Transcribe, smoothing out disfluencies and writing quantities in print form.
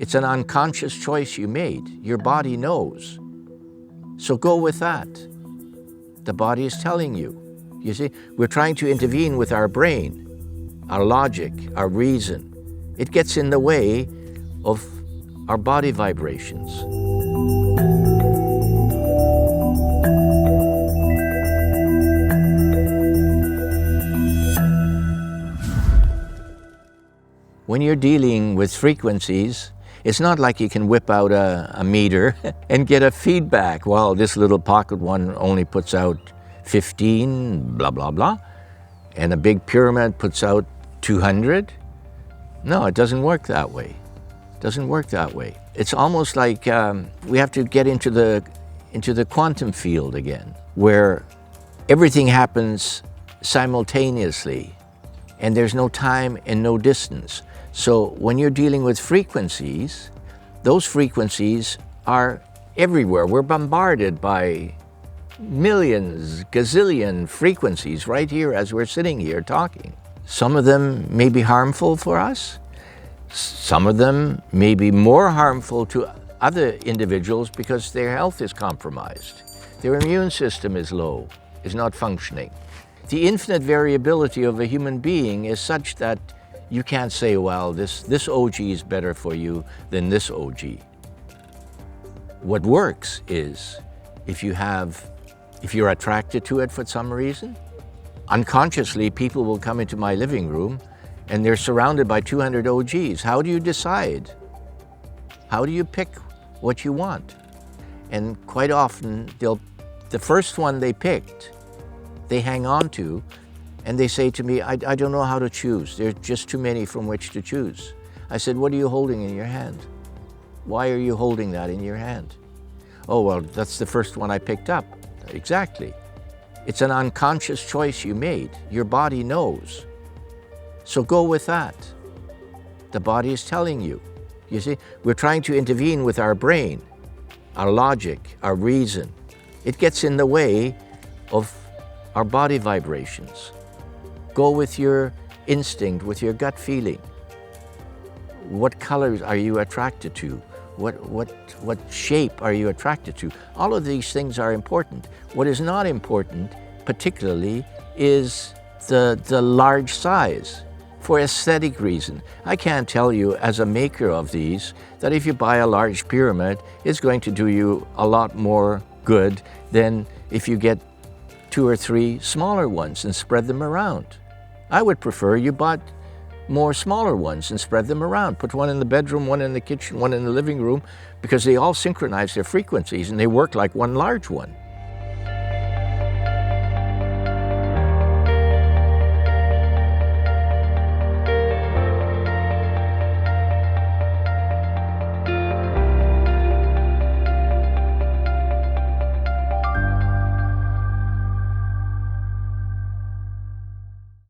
It's an unconscious choice you made. Your body knows. So go with that. The body is telling you. You see, we're trying to intervene with our brain, our logic, our reason. It gets in the way of our body vibrations. When you're dealing with frequencies, it's not like you can whip out a meter and get a feedback. Well, this little pocket one only puts out 15, blah, blah, blah. And a big pyramid puts out 200. No, it doesn't work that way. It doesn't work that way. It's almost like we have to get into the quantum field again, where everything happens simultaneously and there's no time and no distance. So when you're dealing with frequencies, those frequencies are everywhere. We're bombarded by millions, gazillion frequencies right here as we're sitting here talking. Some of them may be harmful for us. Some of them may be more harmful to other individuals because their health is compromised. Their immune system is low, is not functioning. The infinite variability of a human being is such that you can't say, well, this OG is better for you than this OG. What works is if you're attracted to it for some reason, unconsciously people will come into my living room and they're surrounded by 200 OGs. How do you decide? How do you pick what you want? And quite often, the first one they picked, they hang on to, and they say to me, I don't know how to choose. There's just too many from which to choose. I said, what are you holding in your hand? Why are you holding that in your hand? Oh, well, that's the first one I picked up. Exactly. It's an unconscious choice you made. Your body knows. So go with that. The body is telling you. You see, we're trying to intervene with our brain, our logic, our reason. It gets in the way of our body vibrations. Go with your instinct, with your gut feeling. What colors are you attracted to? What shape are you attracted to? All of these things are important. What is not important, particularly, is the large size. For aesthetic reason. I can't tell you as a maker of these that if you buy a large pyramid, it's going to do you a lot more good than if you get 2 or 3 smaller ones and spread them around. I would prefer you bought more smaller ones and spread them around. Put one in the bedroom, one in the kitchen, one in the living room, because they all synchronize their frequencies and they work like one large one.